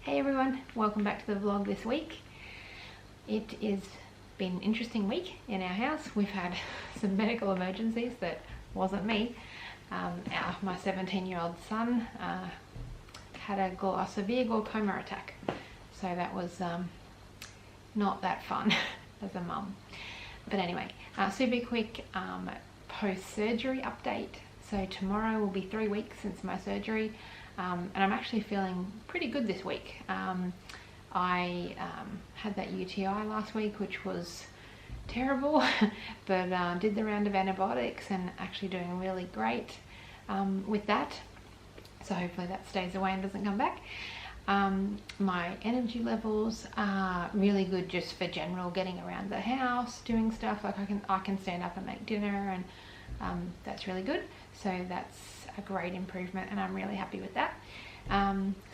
Hey everyone, welcome back to the vlog this week. It has been an interesting week in our house. We've had some medical emergencies that wasn't me. My 17-year-old son had a severe glaucoma attack, so that was not that fun as a mum. But anyway, super quick post-surgery update. So tomorrow will be 3 weeks since my surgery. And I'm actually feeling pretty good this week. I had that UTI last week, which was terrible, but did the round of antibiotics and actually doing really great with that. So hopefully that stays away and doesn't come back. My energy levels are really good just for general getting around the house, doing stuff. Like I can stand up and make dinner, and that's really good. So that's a great improvement and I'm really happy with that.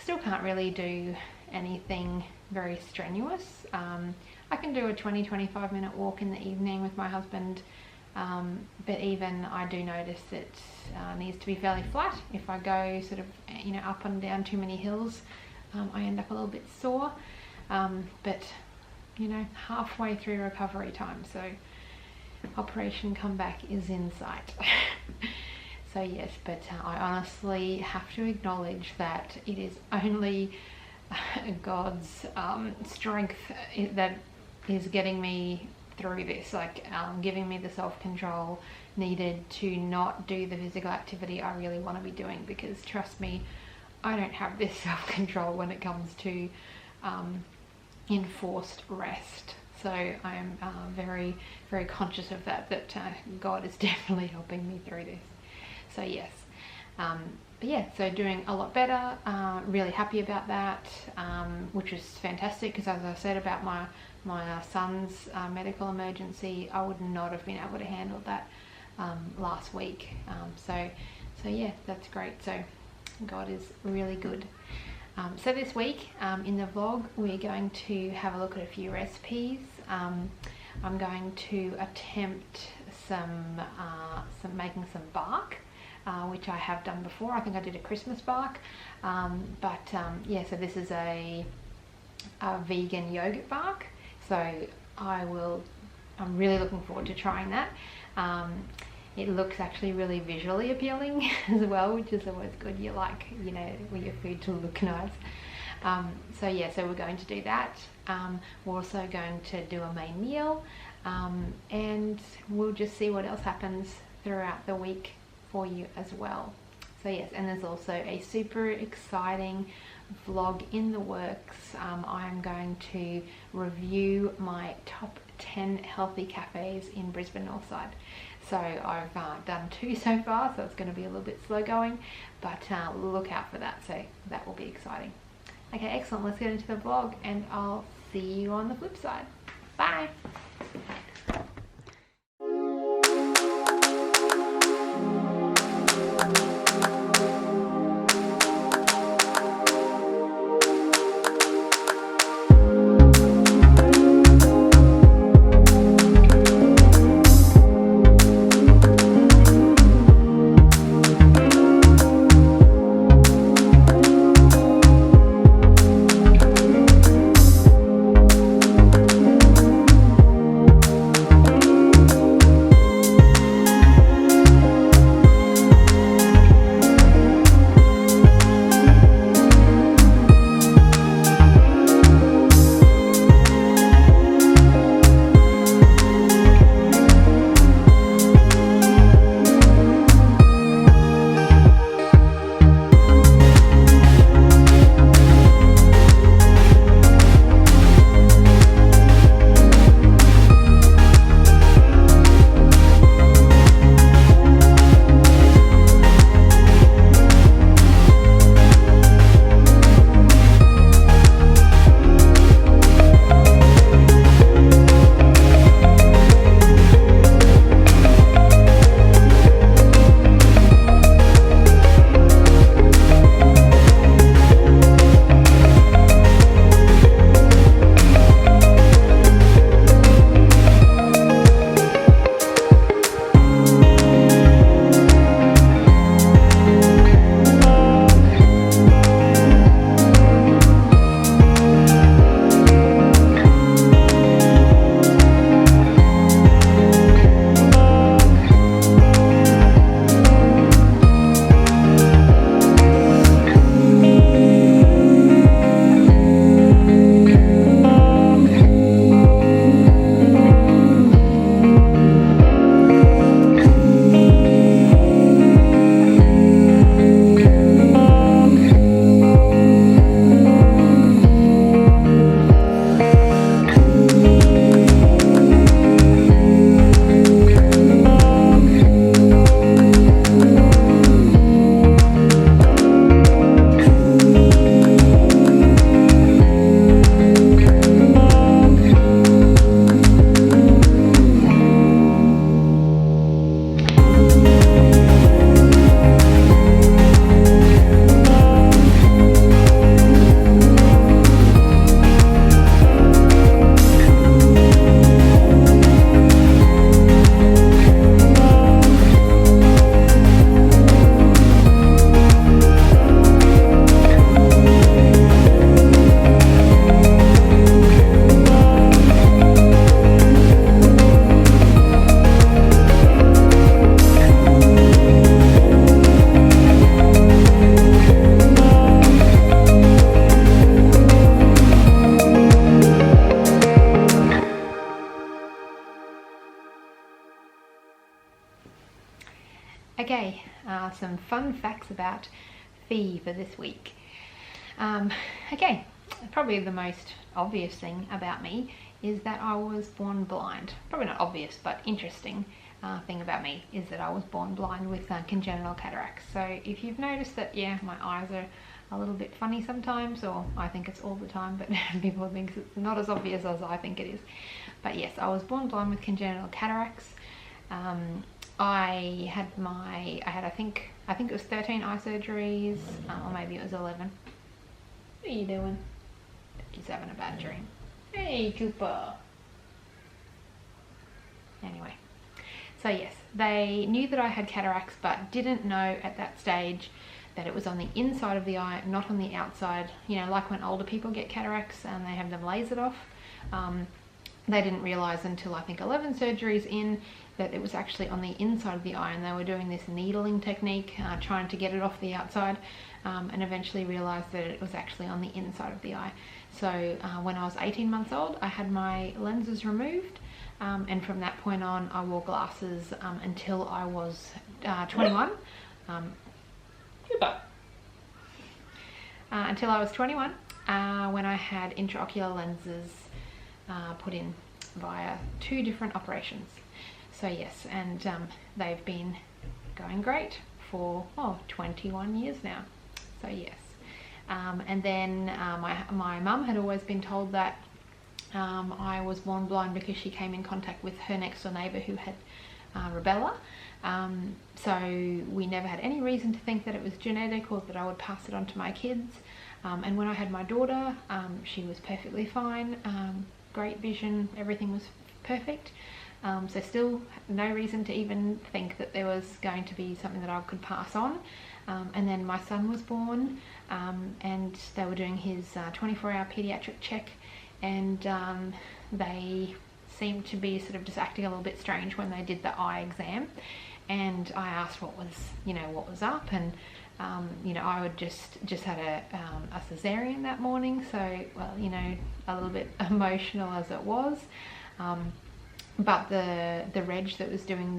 Still can't really do anything very strenuous. I can do a 20-25 minute walk in the evening with my husband, but even I do notice it needs to be fairly flat. If I go sort of up and down too many hills, I end up a little bit sore, but halfway through recovery time, so Operation Comeback is in sight. So yes, but I honestly have to acknowledge that it is only God's strength that is getting me through this, like giving me the self-control needed to not do the physical activity I really want to be doing, because trust me, I don't have this self-control when it comes to enforced rest. So I am very, very conscious of that God is definitely helping me through this. So yes, but yeah, so doing a lot better, really happy about that, which is fantastic, because as I said about my son's medical emergency, I would not have been able to handle that last week. So yeah, that's great. So God is really good. So this week in the vlog, we're going to have a look at a few recipes. I'm going to attempt making some bark, which I have done before. I think I did a Christmas bark, yeah, so this is a vegan yogurt bark, so I'm really looking forward to trying that. It looks actually really visually appealing as well, which is always good. You like, your food to look nice. So yeah, so we're going to do that. We're also going to do a main meal, and we'll just see what else happens throughout the week for you as well. So yes, and there's also a super exciting vlog in the works. I'm going to review my top 10 healthy cafes in Brisbane Northside. So I've done 2 so far, so it's going to be a little bit slow going, but look out for that, so that will be exciting. Okay, excellent, let's get into the vlog and I'll see you on the flip side. Bye! some fun facts about Fee for this week. Okay, probably the most obvious thing about me is that I was born blind. Probably not obvious, but interesting thing about me is that I was born blind with congenital cataracts. So if you've noticed that, yeah, my eyes are a little bit funny sometimes, or I think it's all the time, but people think it's not as obvious as I think it is. But yes, I was born blind with congenital cataracts. I had I think it was 13 eye surgeries, or maybe it was 11. What are you doing? He's having a bad dream. Hey, Cooper. Anyway, so yes, they knew that I had cataracts, but didn't know at that stage that it was on the inside of the eye, not on the outside. You know, like when older people get cataracts and they have them lasered off. They didn't realise until I think 11 surgeries in that it was actually on the inside of the eye, and they were doing this needling technique, trying to get it off the outside, and eventually realised that it was actually on the inside of the eye. So when I was 18 months old, I had my lenses removed, and from that point on I wore glasses until I was 21. Until I was 21, when I had intraocular lenses put in via 2 different operations. So yes, and they've been going great for 21 years now. So yes, and then my mum had always been told that I was born blind because she came in contact with her next door neighbour who had rubella. So we never had any reason to think that it was genetic or that I would pass it on to my kids. And when I had my daughter, she was perfectly fine, great vision, everything was perfect. So still no reason to even think that there was going to be something that I could pass on. And then my son was born, and they were doing his 24-hour pediatric check, and they seemed to be sort of just acting a little bit strange when they did the eye exam. And I asked what was up, and I would just had a cesarean that morning, so well, a little bit emotional as it was. But the reg that was doing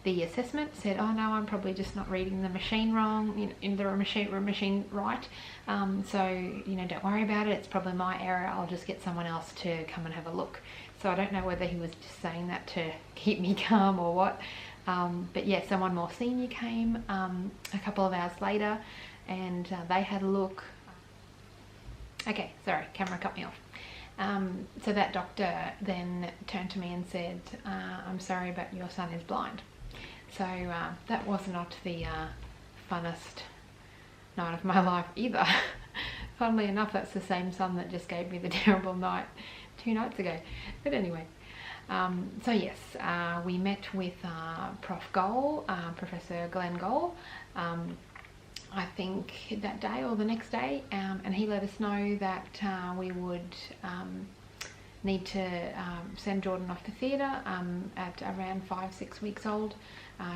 the assessment said, oh no, I'm probably just not reading the machine wrong, in the machine right. So don't worry about it. It's probably my error. I'll just get someone else to come and have a look. So I don't know whether he was just saying that to keep me calm or what. But yeah, someone more senior came a couple of hours later, and they had a look. Okay, sorry, camera cut me off. So that doctor then turned to me and said, I'm sorry, but your son is blind. So that was not the funnest night of my life either. Funnily enough, that's the same son that just gave me the terrible night 2 nights ago. But anyway, so yes, we met with Prof. Goal, Professor Glenn Goal, I think that day or the next day, and he let us know that we would need to send Jordan off to theatre at around 5-6 weeks old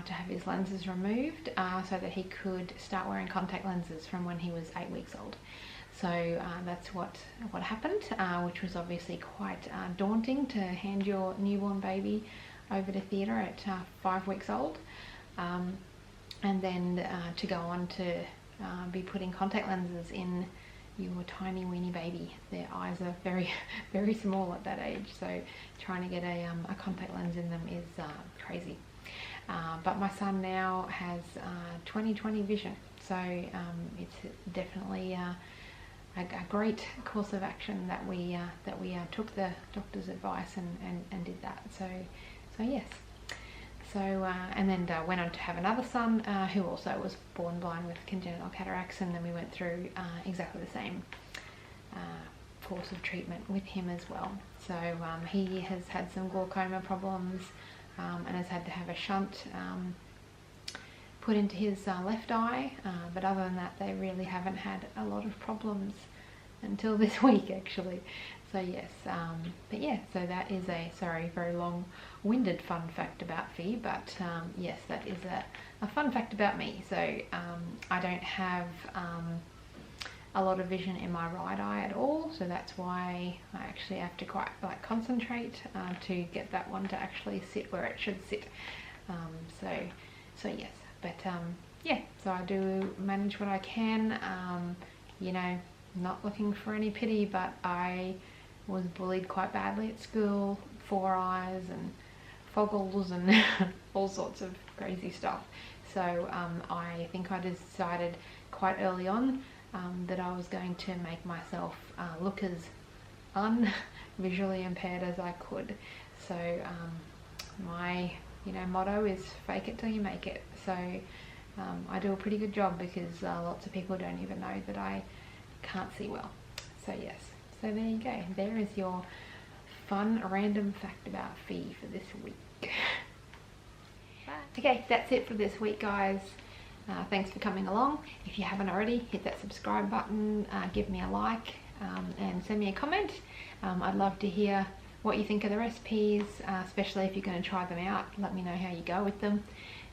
to have his lenses removed, so that he could start wearing contact lenses from when he was 8 weeks old. So that's what happened, which was obviously quite daunting to hand your newborn baby over to theatre at 5 weeks old, and then to go on to be putting contact lenses in your tiny weeny baby. Their eyes are very, very small at that age, so trying to get a contact lens in them is crazy. But my son now has 20/20 vision, so it's definitely a great course of action that we took the doctor's advice and did that. So yes. So and then went on to have another son who also was born blind with congenital cataracts, and then we went through exactly the same course of treatment with him as well. So he has had some glaucoma problems and has had to have a shunt put into his left eye, but other than that they really haven't had a lot of problems until this week actually. So yes, but yeah, so that is a, sorry, very long-winded fun fact about Fee, but yes, that is a fun fact about me. So I don't have a lot of vision in my right eye at all, so that's why I actually have to quite concentrate to get that one to actually sit where it should sit. So yes, but yeah, so I do manage what I can. You know, not looking for any pity, but I was bullied quite badly at school, 4 eyes and foggles and all sorts of crazy stuff. So I think I decided quite early on that I was going to make myself look as visually impaired as I could. So my motto is fake it till you make it. So I do a pretty good job, because lots of people don't even know that I can't see well. So yes, so there you go. There is your fun random fact about Fee for this week. Okay, that's it for this week, guys. Thanks for coming along. If you haven't already, hit that subscribe button, give me a like, and send me a comment. I'd love to hear what you think of the recipes, especially if you're going to try them out. Let me know how you go with them.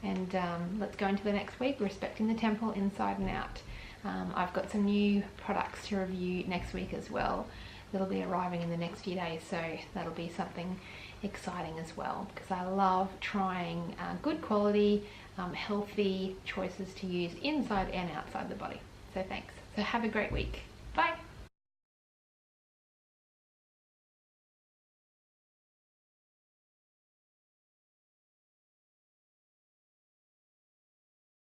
And let's go into the next week, respecting the temple inside and out. I've got some new products to review next week as well. That'll be arriving in the next few days, so that'll be something exciting as well, because I love trying good quality, healthy choices to use inside and outside the body. So thanks. So have a great week. Bye.